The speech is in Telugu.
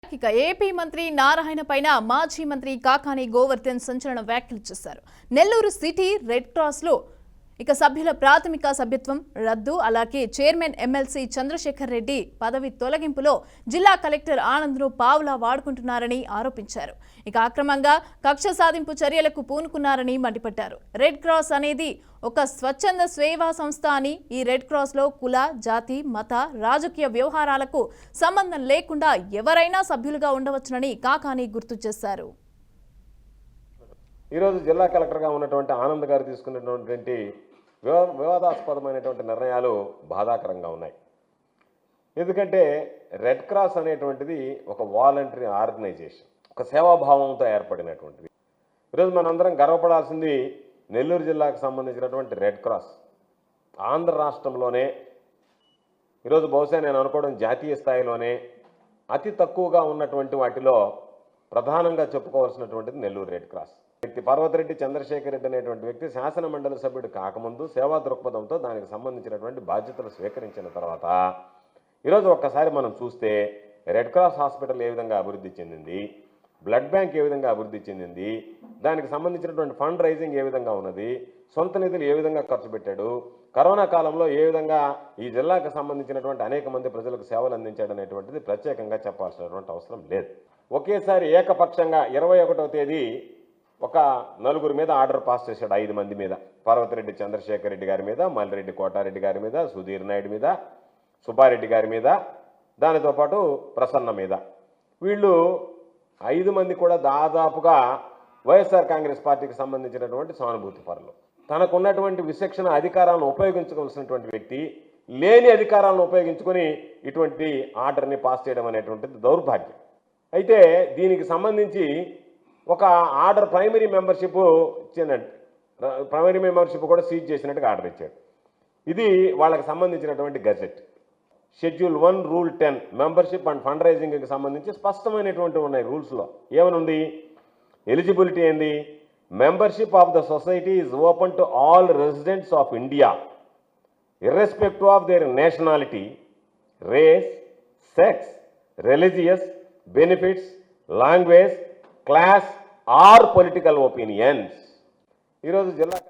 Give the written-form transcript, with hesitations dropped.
ఇక ఏపీ మంత్రి నారాయణ పైన మాజీ మంత్రి కాకాని గోవర్ధన్ సంచలన వ్యాఖ్యలు చేశారు. నెల్లూరు సిటీ రెడ్ క్రాస్ లో ఇక సభ్యుల ప్రాథమిక సభ్యత్వం రద్దు, అలాగే చైర్మన్ ఎమ్మెల్సీ చంద్రశేఖర్ రెడ్డి పదవి తొలగింపులో జిల్లా కలెక్టర్ ఆనంద్ను పావులా వాడుకుంటున్నారని ఆరోపించారు. ఇక అక్రమంగా కక్ష సాధింపు చర్యలకు పూనుకున్నారని మండిపడ్డారు. రెడ్ క్రాస్ అనేది ఒక స్వచ్ఛంద సేవా సంస్థ అని, ఈ రెడ్ క్రాస్ లో కుల, జాతి, మత, రాజకీయ వ్యవహారాలకు సంబంధం లేకుండా ఎవరైనా సభ్యులుగా ఉండవచ్చునని కాకాని గుర్తు చేశారు. ఈరోజు జిల్లా కలెక్టర్గా ఉన్నటువంటి ఆనంద్ గారు తీసుకున్నటువంటి వివాదాస్పదమైనటువంటి నిర్ణయాలు బాధాకరంగా ఉన్నాయి. ఎందుకంటే రెడ్ క్రాస్ అనేటువంటిది ఒక వాలంటరీ ఆర్గనైజేషన్, ఒక సేవాభావంతో ఏర్పడినటువంటిది. ఈరోజు మనందరం గర్వపడాల్సింది నెల్లూరు జిల్లాకు సంబంధించినటువంటి రెడ్ క్రాస్ ఆంధ్ర రాష్ట్రంలోనే ఈరోజు బహుశా నేను అనుకోవడం జాతీయ స్థాయిలోనే అతి తక్కువగా ఉన్నటువంటి వాటిలో ప్రధానంగా చెప్పుకోవాల్సినటువంటిది నెల్లూరు రెడ్ క్రాస్. వ్యక్తి పర్వతిరెడ్డి చంద్రశేఖర్ రెడ్డి అనేటువంటి వ్యక్తి శాసన మండలి సభ్యుడు కాకముందు సేవా దృక్పథంతో దానికి సంబంధించినటువంటి బాధ్యతలు స్వీకరించిన తర్వాత ఈరోజు ఒక్కసారి మనం చూస్తే రెడ్ క్రాస్ హాస్పిటల్ ఏ విధంగా అభివృద్ధి చెందింది, బ్లడ్ బ్యాంక్ ఏ విధంగా అభివృద్ధి చెందింది, దానికి సంబంధించినటువంటి ఫండ్ రైజింగ్ ఏ విధంగా ఉన్నది, సొంత నిధులు ఏ విధంగా ఖర్చు పెట్టాడు, కరోనా కాలంలో ఏ విధంగా ఈ జిల్లాకు సంబంధించినటువంటి అనేక మంది ప్రజలకు సేవలు అందించాడు అనేటువంటిది ప్రత్యేకంగా చెప్పాల్సినటువంటి అవసరం లేదు. ఒకేసారి ఏకపక్షంగా 21వ తేదీ ఒక నలుగురు మీద ఆర్డర్ పాస్ చేశాడు, 5 మంది మీద, పర్వతిరెడ్డి చంద్రశేఖర్ రెడ్డి గారి మీద, మల్లిరెడ్డి కోటారెడ్డి గారి మీద, సుధీర్ నాయుడు మీద, సుబ్బారెడ్డి గారి మీద, దానితో పాటు ప్రసన్న మీద. వీళ్ళు 5 మంది కూడా దాదాపుగా వైఎస్ఆర్ కాంగ్రెస్ పార్టీకి సంబంధించినటువంటి సానుభూతి పరులు. తనకున్నటువంటి విచక్షణ అధికారాలను ఉపయోగించుకోవాల్సినటువంటి వ్యక్తి లేని అధికారాలను ఉపయోగించుకొని ఇటువంటి ఆర్డర్ని పాస్ చేయడం అనేటువంటిది దౌర్భాగ్యం. అయితే దీనికి సంబంధించి ఒక ఆర్డర్ ప్రైమరీ మెంబర్షిప్ కూడా సీజ్ చేసినట్టుగా ఆర్డర్ ఇచ్చాడు. ఇది వాళ్ళకి సంబంధించినటువంటి gazette schedule 1 rule 10 membership and fund రైజింగ్కి సంబంధించి స్పష్టమైనటువంటి ఉన్నాయి. రూల్స్లో ఏమనుంది, ఎలిజిబిలిటీ ఏంది, membership of the society is open to all residents of India irrespective of their nationality, race, sex, religious, benefits, language, class or political opinions. ఈరోజు జిల్లా